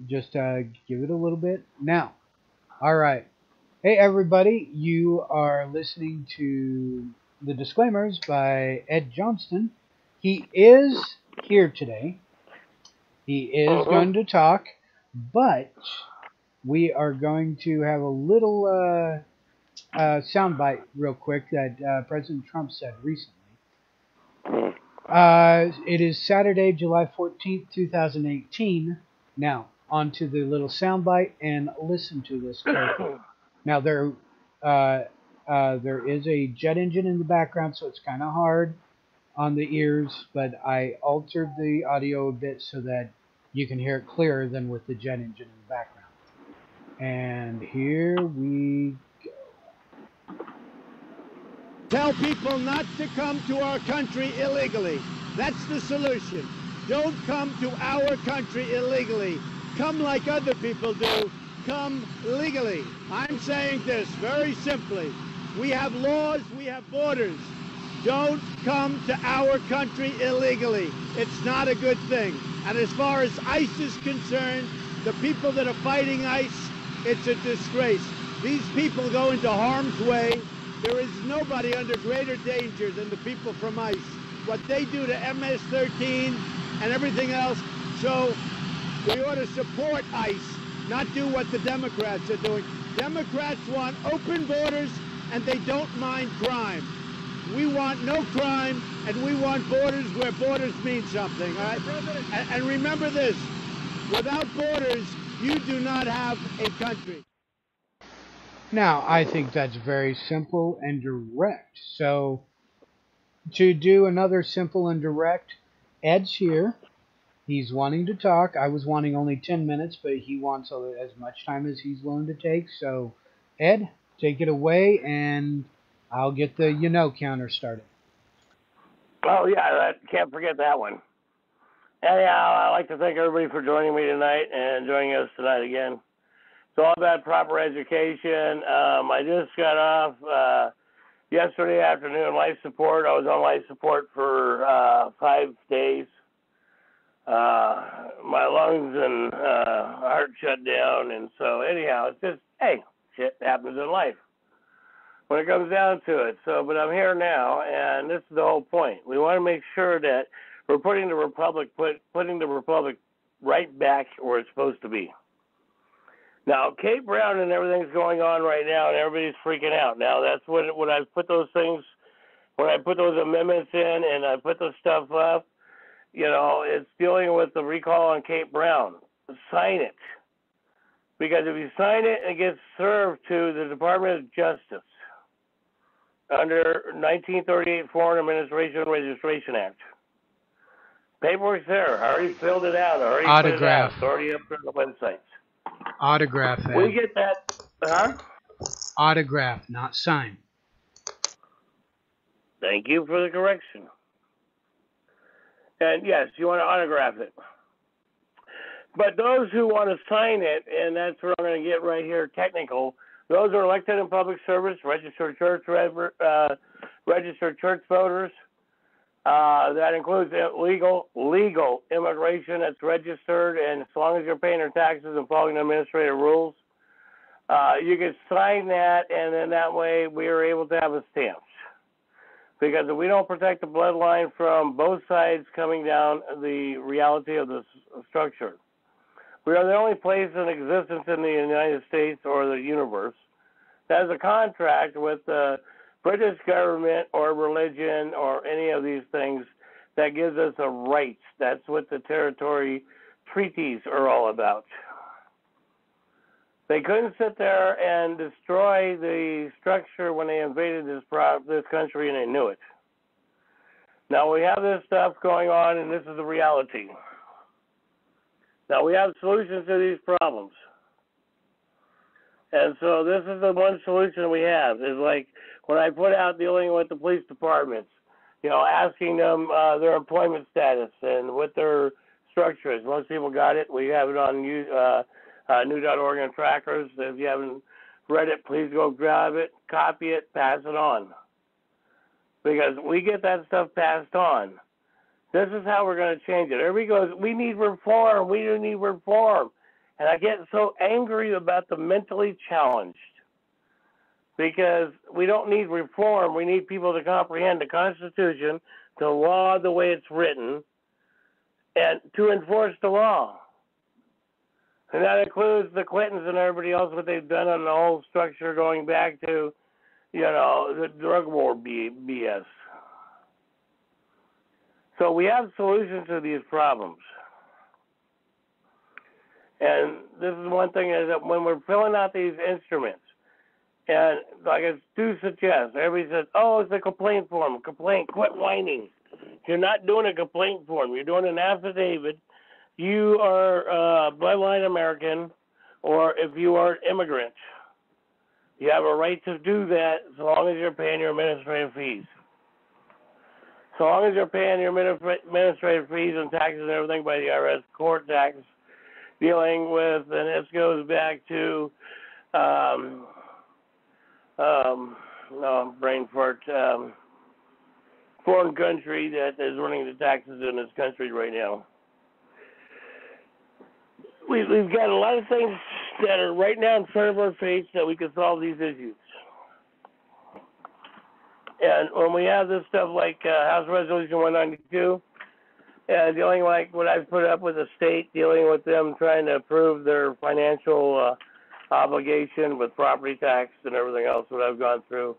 Just give it a little bit. Now, all right. Hey, everybody. You are listening to the disclaimers by Ed Johnston. He is here today. He is going to talk, but we are going to have a little soundbite real quick that President Trump said recently. It is Saturday, July 14th, 2018. Now, on to the little soundbite and listen to this carefully. Now, there is a jet engine in the background, so it's kind of hard on the ears, but I altered the audio a bit so that you can hear it clearer than with the jet engine in the background. And here we go. Tell people not to come to our country illegally. That's the solution. Don't come to our country illegally. Come like other people do. Come legally. I'm saying this very simply. We have laws, we have borders. Don't come to our country illegally. It's not a good thing. And as far as ICE is concerned, the people that are fighting ICE, it's a disgrace. These people go into harm's way. There is nobody under greater danger than the people from ICE. What they do to MS-13 and everything else, so we ought to support ICE, not do what the Democrats are doing. Democrats want open borders and they don't mind crime. We want no crime and we want borders where borders mean something, all right? And remember this, without borders, you do not have a country. Now, I think that's very simple and direct. So, to do another simple and direct, Ed's here. He's wanting to talk. I was wanting only 10 minutes, but he wants as much time as he's willing to take. So, Ed, take it away, and I'll get the counter started. Oh, yeah, can't forget that one. Anyhow, I'd like to thank everybody for joining me tonight and joining us tonight again. It's all about proper education. I just got off yesterday afternoon life support. I was on life support for 5 days. My lungs and heart shut down, and so anyhow, it's just, hey, shit happens in life when it comes down to it. So, but I'm here now, and this is the whole point. We want to make sure that we're putting the republic right back where it's supposed to be. Now, Kate Brown and everything's going on right now, and everybody's freaking out. Now, that's when I put those things, when I put those amendments in and I put the stuff up, it's dealing with the recall on Kate Brown. Sign it. Because if you sign it, it gets served to the Department of Justice under 1938 Foreign Administration and Registration Act. Paperwork's there. I already filled it out. I already Autograph. Put it out. It's already up on the website. Autograph, Ed. We get that, huh? Autograph, not sign. Thank you for the correction. And yes, you want to autograph it. But those who want to sign it, and that's where I'm going to get right here technical, those are elected in public service, registered church voters. That includes legal immigration that's registered, and as long as you're paying your taxes and following the administrative rules, you can sign that, and then that way we are able to have a stamp. Because if we don't protect the bloodline from both sides coming down the reality of the structure, we are the only place in existence in the United States or the universe that has a contract with the British government or religion or any of these things that gives us a right. That's what the territory treaties are all about. They couldn't sit there and destroy the structure when they invaded this country, and they knew it. Now we have this stuff going on, and this is the reality. Now we have solutions to these problems. And so this is the one solution we have, is like when I put out dealing with the police departments, asking them their employment status and what their structure is. Most people got it. We have it on new.org and trackers. If you haven't read it, please go grab it, copy it, pass it on. Because we get that stuff passed on. This is how we're going to change it. Everybody goes, we need reform. We do need reform. And I get so angry about the mentally challenged because we don't need reform. We need people to comprehend the Constitution, the law the way it's written, and to enforce the law. And that includes the Clintons and everybody else, what they've done on the whole structure going back to, the drug war BS. So we have solutions to these problems. And this is one thing is that when we're filling out these instruments, and like I do suggest, everybody says, oh, it's a complaint form. Complaint, quit whining. You're not doing a complaint form. You're doing an affidavit. You are bloodline American, or if you are an immigrant, you have a right to do that so long as you're paying your administrative fees. So long as you're paying your administrative fees and taxes and everything by the IRS, court tax, dealing with, and this goes back to, brain fart, foreign country that is running the taxes in this country right now. We've got a lot of things that are right now in front of our face that we can solve these issues. And when we have this stuff like House Resolution 192, and dealing like what I've put up with the state, dealing with them trying to approve their financial obligation with property tax and everything else that I've gone through,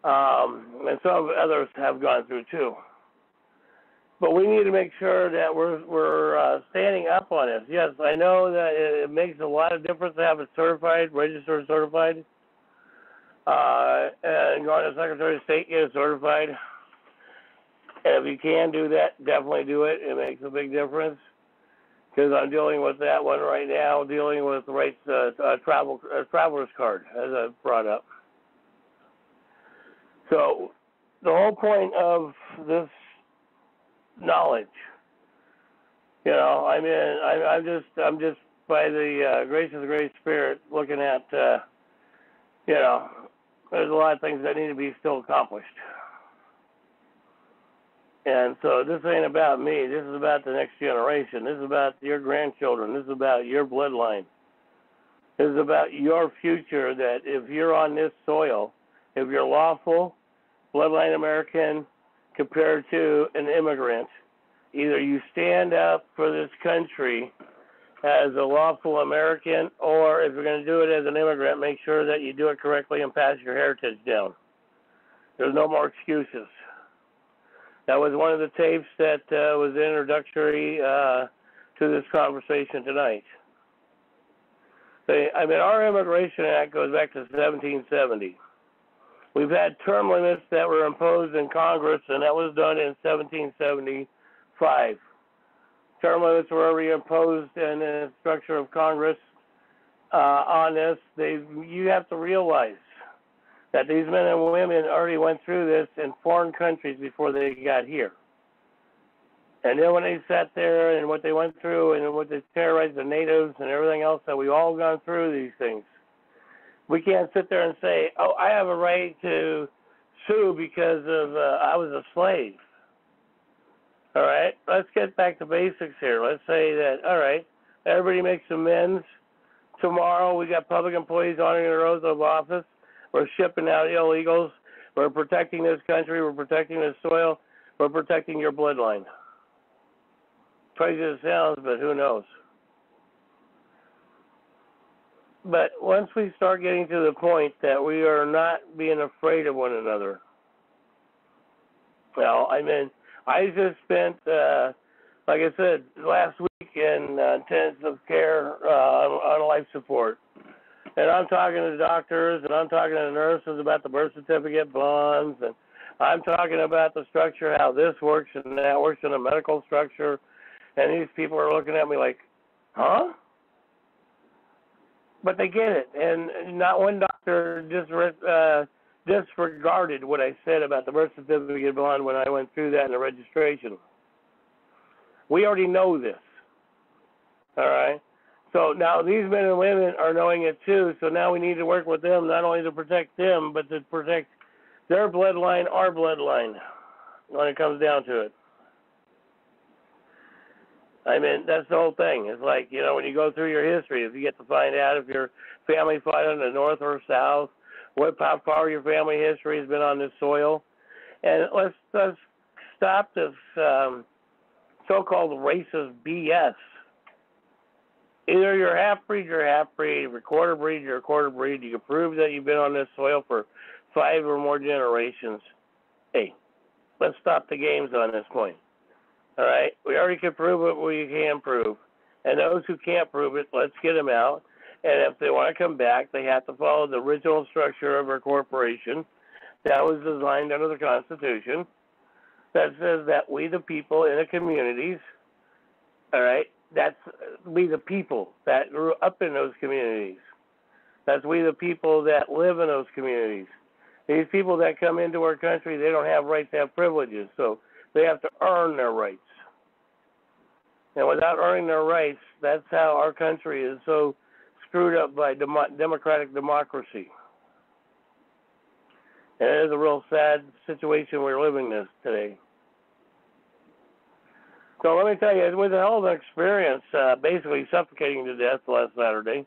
and some others have gone through too. But we need to make sure that we're standing up on it. Yes, I know that it makes a lot of difference to have it certified, registered certified, and going to the Secretary of State, get it certified. And if you can do that, definitely do it. It makes a big difference. Because I'm dealing with that one right now, dealing with the rights traveler's card, as I brought up. So the whole point of this knowledge, I'm just by the grace of the Great Spirit looking at, there's a lot of things that need to be still accomplished. And so this ain't about me. This is about the next generation. This is about your grandchildren. This is about your bloodline. This is about your future, that if you're on this soil, if you're lawful, bloodline American, compared to an immigrant, either you stand up for this country as a lawful American, or if you're going to do it as an immigrant, make sure that you do it correctly and pass your heritage down. There's no more excuses. That was one of the tapes that was introductory to this conversation tonight. Our Immigration Act goes back to 1770. We've had term limits that were imposed in Congress, and that was done in 1775. Term limits were reimposed in the structure of Congress on this. You have to realize that these men and women already went through this in foreign countries before they got here. And then when they sat there and what they went through and what they terrorized the natives and everything else, that we've all gone through these things. We can't sit there and say, oh, I have a right to sue because of I was a slave. All right, let's get back to basics here. Let's say that, all right, everybody makes amends. Tomorrow we got public employees honoring their oath of office. We're shipping out illegals. We're protecting this country. We're protecting this soil. We're protecting your bloodline. Crazy as it sounds, but who knows? But once we start getting to the point that we are not being afraid of one another, I just spent, like I said, last week in intensive care on life support. And I'm talking to doctors, and I'm talking to nurses about the birth certificate bonds, and I'm talking about the structure, how this works and that works in a medical structure. And these people are looking at me like, huh? But they get it. And not one doctor disregarded what I said about the birth certificate bond when I went through that in the registration. We already know this. All right? So now these men and women are knowing it too, so now we need to work with them not only to protect them, but to protect their bloodline, our bloodline, when it comes down to it. I mean, that's the whole thing. It's like, you know, when you go through your history, if you get to find out if your family fought in the North or South, how far your family history has been on this soil. And let's stop this so-called racist BS. Either you're half-breed, you're half-breed. If you're quarter-breed, you're a quarter-breed. You can prove that you've been on this soil for 5 or more generations. Hey, let's stop the games on this point. All right? We already can prove it we can prove. And those who can't prove it, let's get them out. And if they want to come back, they have to follow the original structure of our corporation that was designed under the Constitution that says that we, the people in the communities, all right, that's we, the people that grew up in those communities. That's we, the people that live in those communities. These people that come into our country, they don't have rights, they have privileges, so they have to earn their rights. And without earning their rights, that's how our country is so screwed up by democratic democracy. And it is a real sad situation we're living in today. So let me tell you, it was a hell of an experience, basically suffocating to death last Saturday.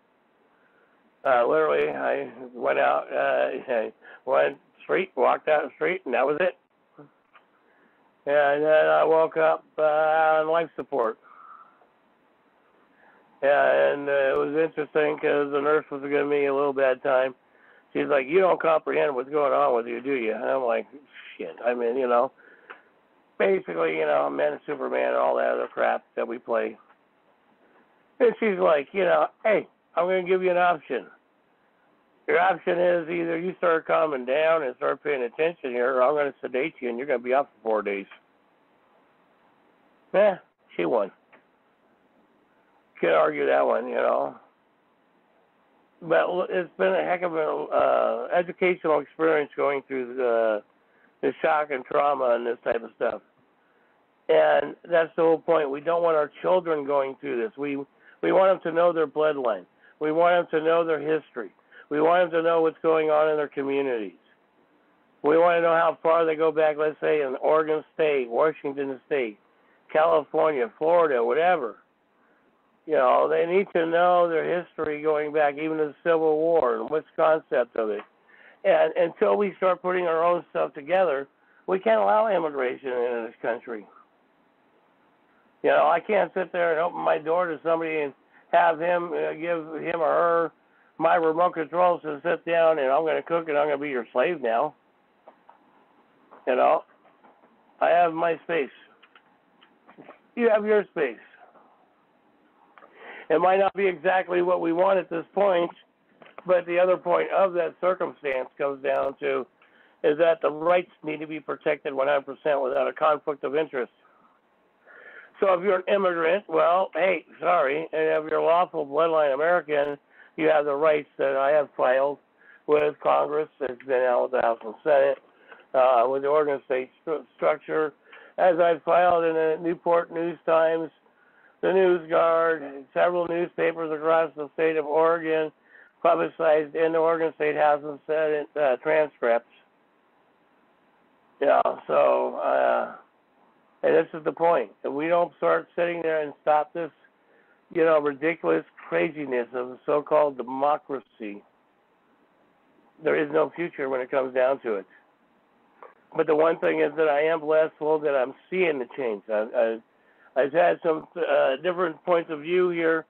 Literally, I went out, went street, walked out the street, and that was it. And then I woke up on life support. And it was interesting because the nurse was giving me a little bad time. She's like, you don't comprehend what's going on with you, do you? And I'm like, shit. I mean, you know, basically, you know, Man and Superman and all that other crap that we play. And she's like, you know, hey, I'm going to give you an option. Your option is either you start calming down and start paying attention here, or I'm going to sedate you and you're going to be out for 4 days. Yeah, she won. Can't argue that one, you know. But it's been a heck of an educational experience going through the shock and trauma and this type of stuff. And that's the whole point. We don't want our children going through this. We want them to know their bloodline. We want them to know their history. We want them to know what's going on in their communities. We want to know how far they go back, let's say, in Oregon State, Washington State, California, Florida, whatever. You know, they need to know their history going back even to the Civil War and what's the concept of it. And until we start putting our own stuff together, we can't allow immigration into this country. You know, I can't sit there and open my door to somebody and have him give him or her my remote controls to sit down and I'm going to cook and I'm going to be your slave now. You know, I have my space. You have your space. It might not be exactly what we want at this point, but the other point of that circumstance comes down to is that the rights need to be protected 100% without a conflict of interest. So if you're an immigrant, well, hey, sorry, and if you're a lawful bloodline American, you have the rights that I have filed with Congress. It's been out with the House and Senate, with the Oregon State structure, as I filed in the Newport News Times, the News Guard, several newspapers across the state of Oregon, publicized in the Oregon State House and Senate transcripts. Yeah, so, and this is the point. If we don't start sitting there and stop this, you know, ridiculous craziness of the so-called democracy, there is no future when it comes down to it. But the one thing is that I am blissful that I'm seeing the change. I've had some different points of view here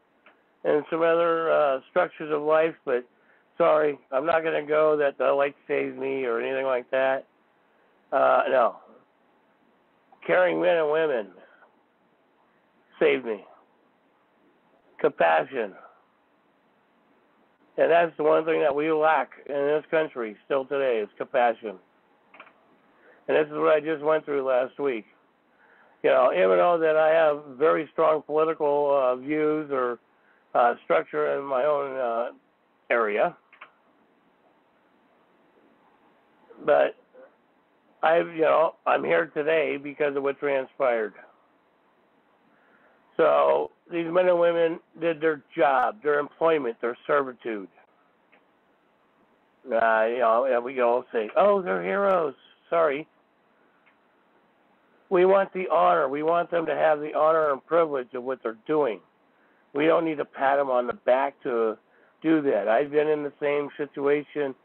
and some other structures of life, but sorry, I'm not going to go that the light saves me or anything like that. No. Caring men and women saved me. Compassion. And that's the one thing that we lack in this country still today is compassion. And this is what I just went through last week. You know, even though that I have very strong political views or structure in my own area, but I'm here today because of what transpired. So these men and women did their job, their employment, their servitude. We all say, "Oh, they're heroes." Sorry. We want the honor. We want them to have the honor and privilege of what they're doing. We don't need to pat them on the back to do that. I've been in the same situation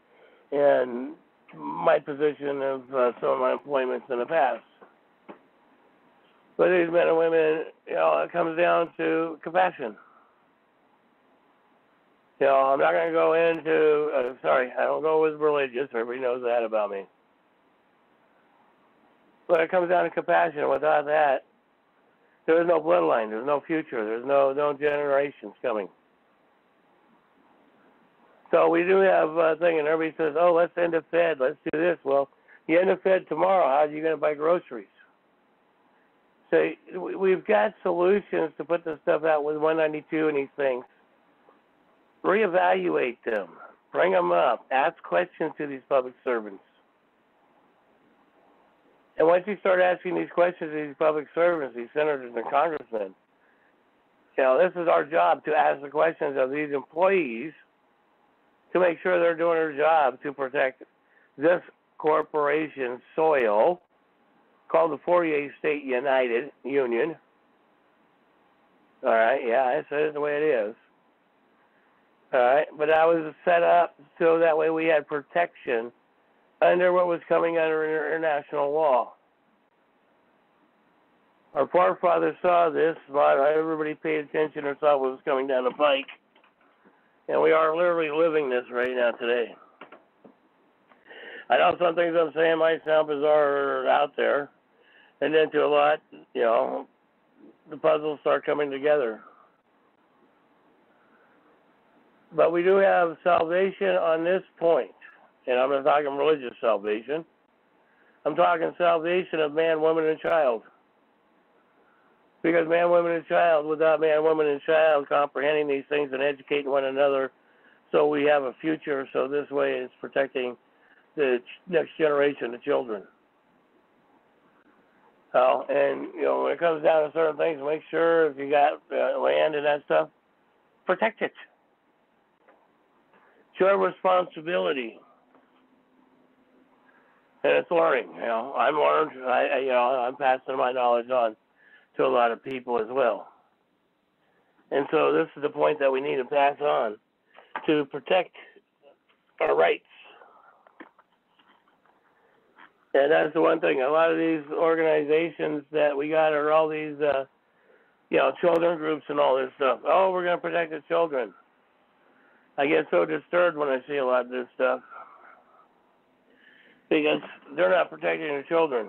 in my position of some of my employments in the past. But these men and women, it comes down to compassion. I'm not going to go into, I don't go with religious. Everybody knows that about me. But it comes down to compassion. Without that, there's no bloodline. There's no future. There's no generations coming. So we do have a thing, and everybody says, oh, let's end the Fed. Let's do this. Well, you end the Fed tomorrow. How are you going to buy groceries? So we've got solutions to put this stuff out with 192 and these things. Reevaluate them. Bring them up. Ask questions to these public servants. And once you start asking these questions to these public servants, these senators and congressmen, this is our job to ask the questions of these employees to make sure they're doing their job to protect this corporation's soil called the 48 State United Union. All right, yeah, I said it the way it is. All right, but that was set up so that way we had protection under what was coming under international law. Our forefathers saw this, but everybody paid attention or saw what was coming down the pike. And we are literally living this right now today. I know some things I'm saying might sound bizarre out there. And then to a lot, the puzzles start coming together. But we do have salvation on this point. And I'm not talking religious salvation. I'm talking salvation of man, woman, and child. Because man, woman, and child, without man, woman, and child comprehending these things and educating one another so we have a future, so this way it's protecting the next generation of children. And, when it comes down to certain things, make sure if you got land and that stuff, protect it. It's your responsibility. And it's learning. I'm learned. I'm passing my knowledge on to a lot of people as well. And so this is the point that we need to pass on to protect our rights. And that's the one thing. A lot of these organizations that we got are all these, children groups and all this stuff. Oh, we're going to protect the children. I get so disturbed when I see a lot of this stuff because they're not protecting the children.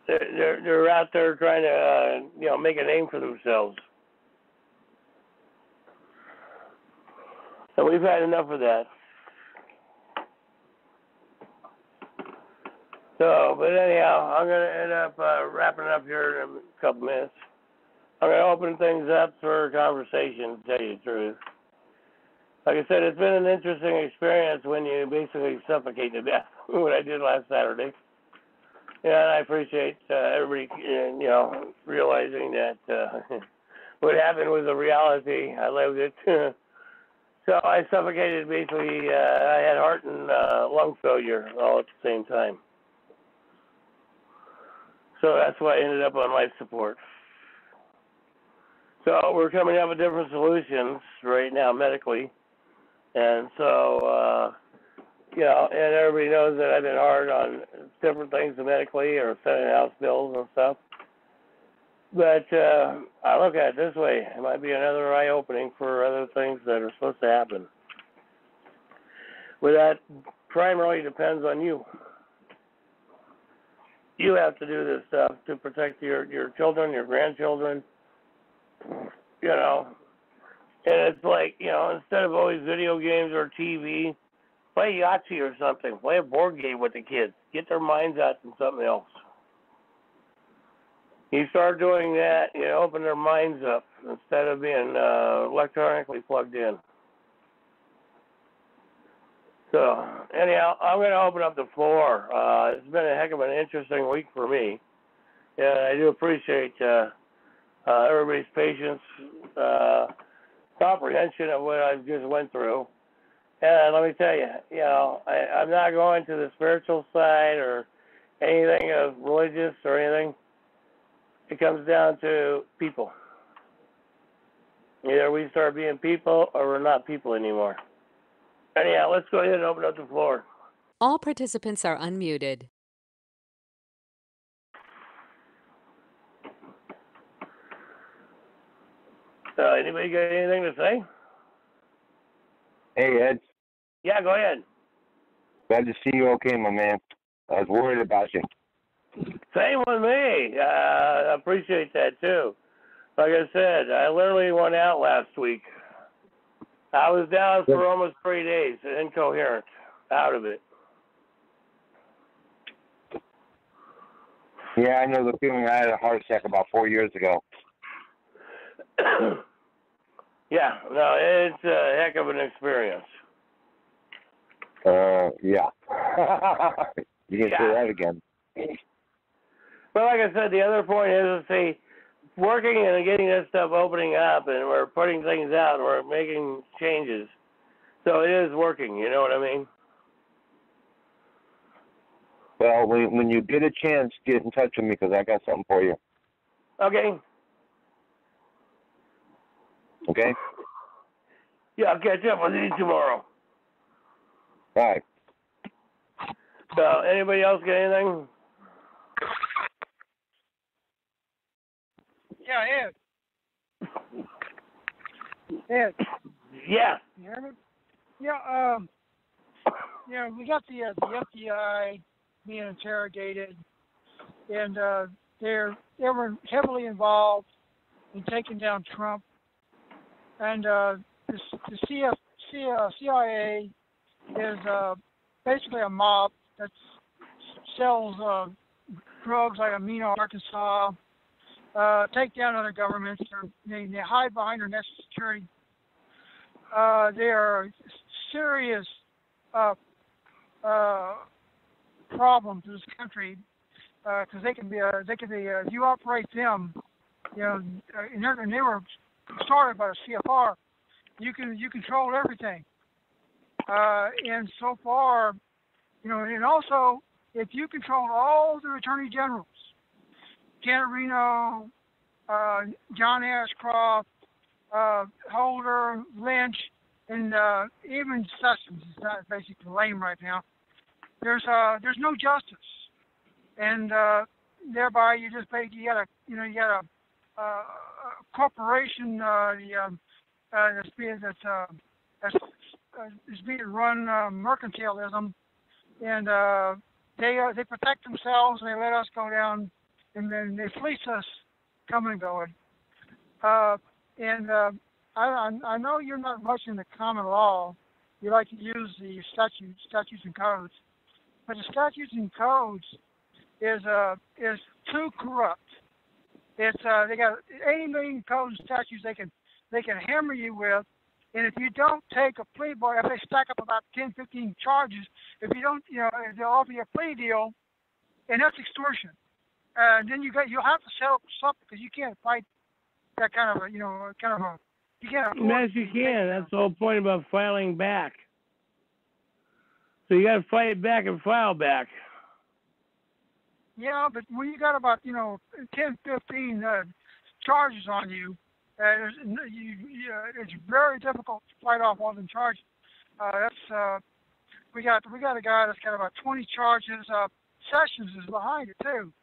They're out there trying to, make a name for themselves. And we've had enough of that. So, but anyhow, I'm going to end up wrapping up here in a couple minutes. I'm going to open things up for conversation, to tell you the truth. Like I said, it's been an interesting experience when you basically suffocate to death, what I did last Saturday. Yeah, and I appreciate everybody, realizing that what happened was a reality. I lived it. So I suffocated, basically. I had heart and lung failure all at the same time. So that's why I ended up on life support. So we're coming up with different solutions right now medically. And so, and everybody knows that I've been hard on different things medically or sending house bills and stuff. But I look at it this way. It might be another eye-opening for other things that are supposed to happen. But that primarily depends on you. You have to do this stuff to protect your children, your grandchildren, And it's like, instead of always video games or TV, play Yahtzee or something. Play a board game with the kids. Get their minds out to something else. You start doing that, open their minds up instead of being electronically plugged in. So, anyhow, I'm going to open up the floor. It's been a heck of an interesting week for me. And I do appreciate everybody's patience, comprehension of what I just went through. And let me tell you, I'm not going to the spiritual side or anything of religious or anything. It comes down to people. Either we start being people or we're not people anymore. Anyhow, let's go ahead and open up the floor. All participants are unmuted. Anybody got anything to say? Hey, Ed. Yeah, go ahead. Glad to see you okay, my man. I was worried about you. Same with me. I appreciate that, too. Like I said, I literally went out last week. I was down for almost 3 days, incoherent, out of it. Yeah, I know the feeling. I had a heart attack about 4 years ago. Yeah, no, it's a heck of an experience. Yeah. You can say that again. But like I said, the other point is, see, working and getting this stuff opening up, and we're putting things out, and we're making changes. So it is working, you know what I mean? Well, when you get a chance, get in touch with me because I got something for you. Okay. Okay? Yeah, I'll catch up with you tomorrow. All right. So, anybody else got anything? Yeah, Ed. Yeah. You hear me? Yeah, we got the FBI being interrogated, and they were heavily involved in taking down Trump, and the CIA is basically a mob that sells drugs like Amino, Arkansas, take down other governments. They hide behind their national security. They are serious problem to this country because they can be if you operate them, and they were started by the CFR. You control everything, and so far, and also if you control all the attorney generals, Janet Reno, John Ashcroft, Holder, Lynch, and even Sessions is not basically lame right now. There's no justice, and thereby you got a corporation that's being run mercantilism, and they protect themselves and they let us go down, and then they fleece us coming and going. I know you're not much in the common law. You like to use the statutes and codes, but the statutes and codes is too corrupt. It's they got 80 million codes and statutes they can hammer you with, and if you don't take a plea bargain, if they stack up about 10, 15 charges, if you don't, if they'll offer you a plea deal, and that's extortion. Then you'll have to settle for something because you can't fight that kind of you can't. Yes, you can. That's the whole point about filing back. So you got to fight back and file back. Yeah, but when you got about 10, 15 charges on you, it's very difficult to fight off all them charges. We got a guy that's got about 20 charges. Sessions is behind it too,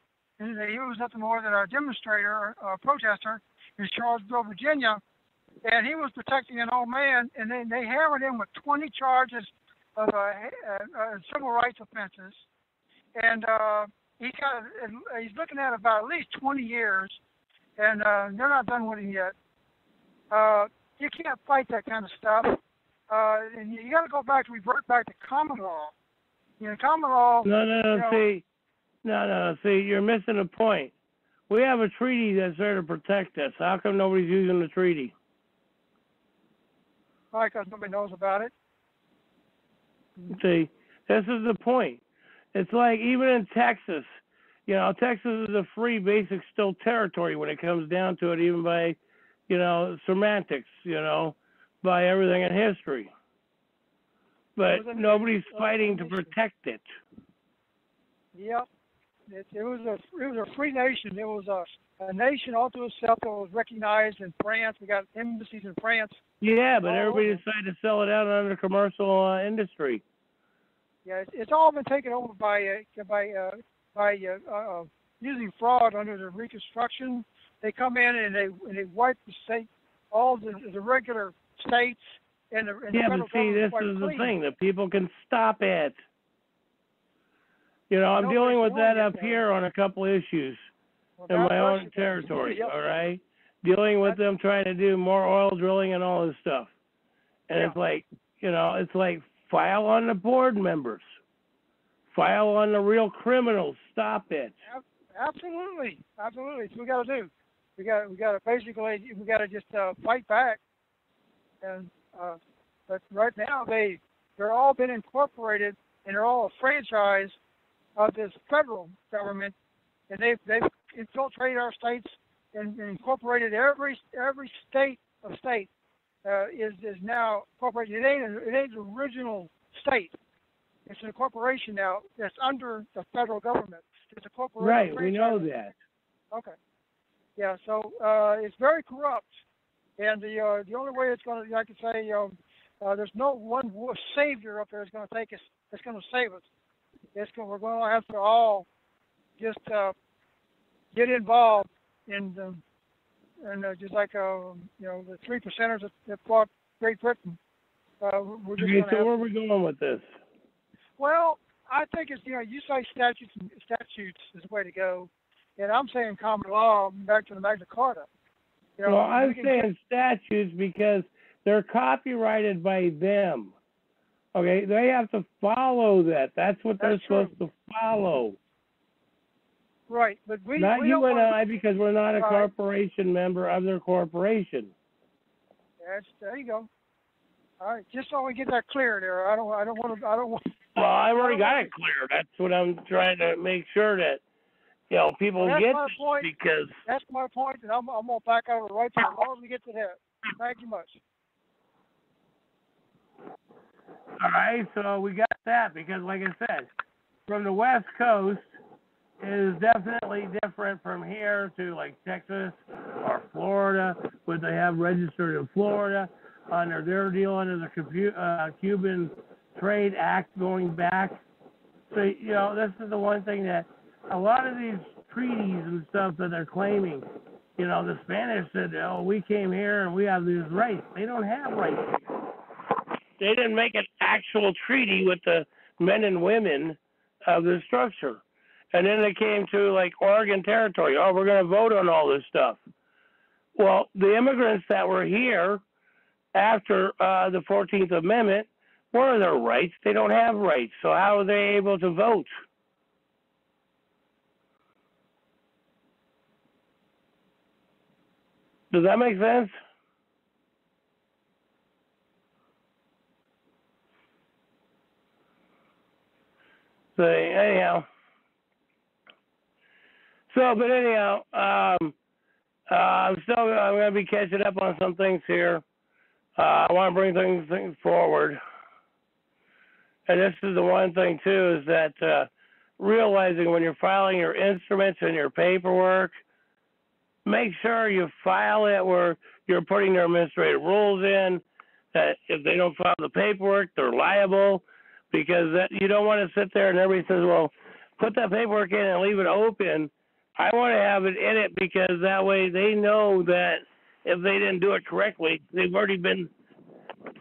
and he was nothing more than a demonstrator, a protester in Charlottesville, Virginia, and he was protecting an old man, and then they hammered him with 20 charges of civil rights offenses, and he's looking at about at least 20 years, and they're not done with him yet. You can't fight that kind of stuff, and you got to revert back to common law. Common law. No. See, you're missing a point. We have a treaty that's there to protect us. How come nobody's using the treaty? Because nobody knows about it. See, this is the point. It's like even in Texas, Texas is a free basic still territory when it comes down to it, even by, semantics, by everything in history. but nobody's fighting to protect it. Yep. It was a free nation. It was a nation all to itself that was recognized in France. We got embassies in France. Yeah, but everybody decided to sell it out under commercial industry. Yeah, it's all been taken over by using fraud under the Reconstruction. They come in and they wipe the state, all the regular states and the yeah, federal but see, this government is the clean. thing. The people can stop it. You know, I'm dealing with that up here on a couple issues in my own territory, all right? Dealing with them trying to do more oil drilling and all this stuff. And it's like, you know, it's like file on the board members. File on the real criminals. Stop it. Absolutely. Absolutely. That's what we got to do. We got to basically, we got to just fight back. And but right now they're all been incorporated and they're all a franchise of this federal government, and they've infiltrated our states and incorporated every state of state is now incorporated. It ain't the original state. It's a corporation now that's under the federal government. It's a corporation. Right, we know that. Okay. Yeah, so it's very corrupt, and the only way it's going to, like I say, there's no one savior up there that's going to take us. That's going to save us. We're going to have to all just get involved in just like you know, the 3%ers that fought Great Britain. We're just Okay, so where are we going with this? Well, I think it's, you know, you say statutes is the way to go, and I'm saying common law back to the Magna Carta. You know, well, I'm saying statutes because they're copyrighted by them. Okay, they have to follow that. That's what they're supposed to follow. Right, but not we you don't and I, because we're not a right. corporation member of their corporation. There you go. All right, just so we get that clear there. I don't want. Well, I've already got it clear. That's what I'm trying to make sure that, you know, people get this, because that's my point, and I'm gonna back out right there as long as we get to that. Thank you much. All right, so we got that, because like I said, from the West Coast is definitely different from here to like Texas or Florida, where they have registered in Florida under their deal under the Cuban Trade Act going back. So, you know, this is the one thing that a lot of these treaties and stuff that they're claiming, you know, the Spanish said, oh, we came here and we have these rights. They don't have rights. They didn't make an actual treaty with the men and women of the structure. And then they came to like Oregon Territory. Oh, we're going to vote on all this stuff. Well, the immigrants that were here after the 14th Amendment, what are their rights? They don't have rights. So how are they able to vote? Does that make sense? So anyhow, but anyhow, I'm going to be catching up on some things here. I want to bring things forward, and this is the one thing too, is that realizing when you're filing your instruments and your paperwork, make sure you file it where you're putting their administrative rules in. That if they don't file the paperwork, they're liable. Because that, you don't want to sit there and everybody says, well, put that paperwork in and leave it open. I want to have it in it because that way they know that if they didn't do it correctly, they've already been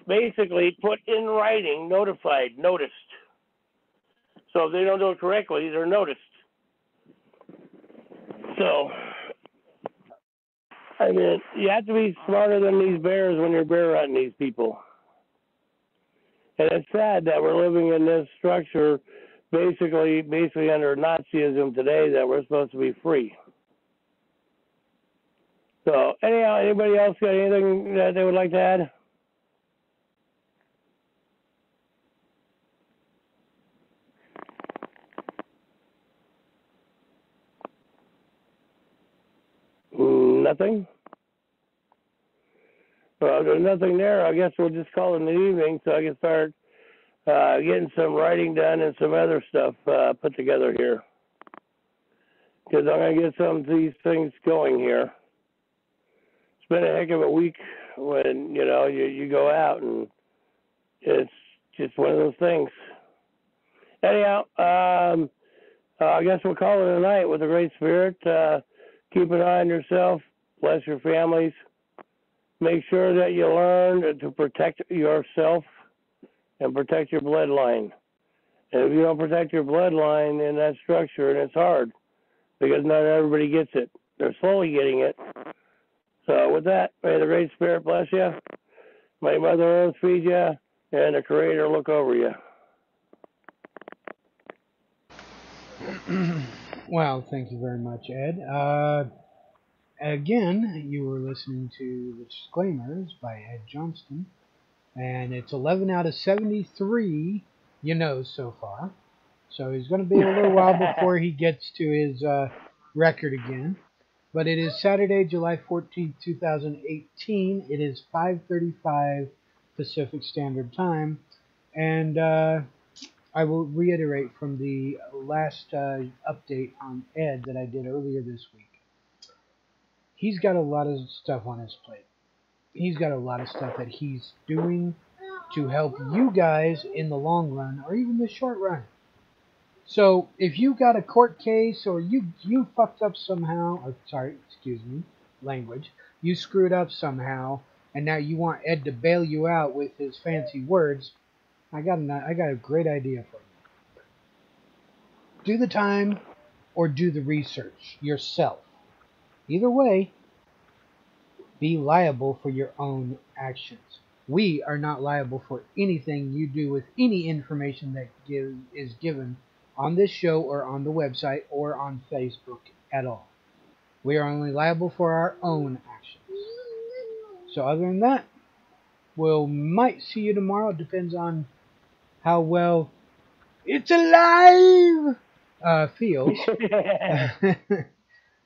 basically put in writing, noticed. So if they don't do it correctly, they're noticed. So, I mean, you have to be smarter than these bears when you're bear hunting these people. And it's sad that we're living in this structure basically under Nazism today, that we're supposed to be free. So anyhow, anybody else got anything that they would like to add? Nothing? Well, there's nothing there. I guess we'll just call it in the evening so I can start getting some writing done and some other stuff put together here. Because I'm going to get some of these things going here. It's been a heck of a week when, you go out and it's just one of those things. Anyhow, I guess we'll call it a night with a great spirit. Keep an eye on yourself. Bless your families. Make sure that you learn to protect yourself and protect your bloodline. And if you don't protect your bloodline in that structure, and it's hard because not everybody gets it. They're slowly getting it. So with that, may the Great Spirit bless you. May Mother Earth feed you, and the Creator look over you. Well, thank you very much, Ed. Again, you were listening to The Disclaimers by Ed Johnston, and it's 11 out of 73 so far. So he's going to be a little while before he gets to his record again. But it is Saturday, July 14th, 2018. It is 5:35 Pacific Standard Time, and I will reiterate from the last update on Ed that I did earlier this week. He's got a lot of stuff on his plate. He's got a lot of stuff that he's doing to help you guys in the long run or even the short run. So if you got a court case or you fucked up somehow, you screwed up somehow, and now you want Ed to bail you out with his fancy words, I got a great idea for you. Do the time or do the research yourself. Either way, be liable for your own actions. We are not liable for anything you do with any information that is given on this show or on the website or on Facebook at all. We are only liable for our own actions. So other than that, might see you tomorrow. It depends on how well It's Alive feels.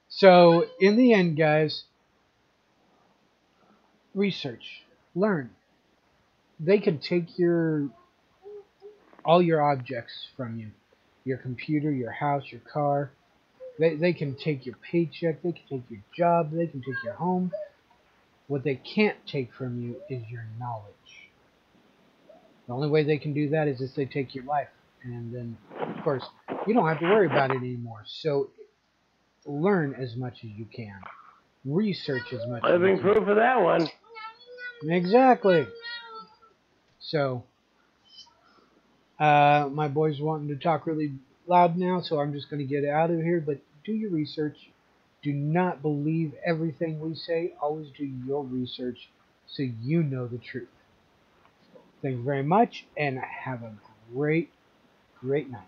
So in the end, guys, research, learn. They can take all your objects from you. Your computer, your house, your car. They can take your paycheck, they can take your job, they can take your home. What they can't take from you is your knowledge. The only way they can do that is if they take your life. And then, of course, you don't have to worry about it anymore. So learn as much as you can. Research as much as you can. Living proof of that one. Exactly. So, my boy's wanting to talk really loud now, so I'm just going to get out of here. But do your research. Do not believe everything we say. Always do your research so you know the truth. Thank you very much, and have a great, great night.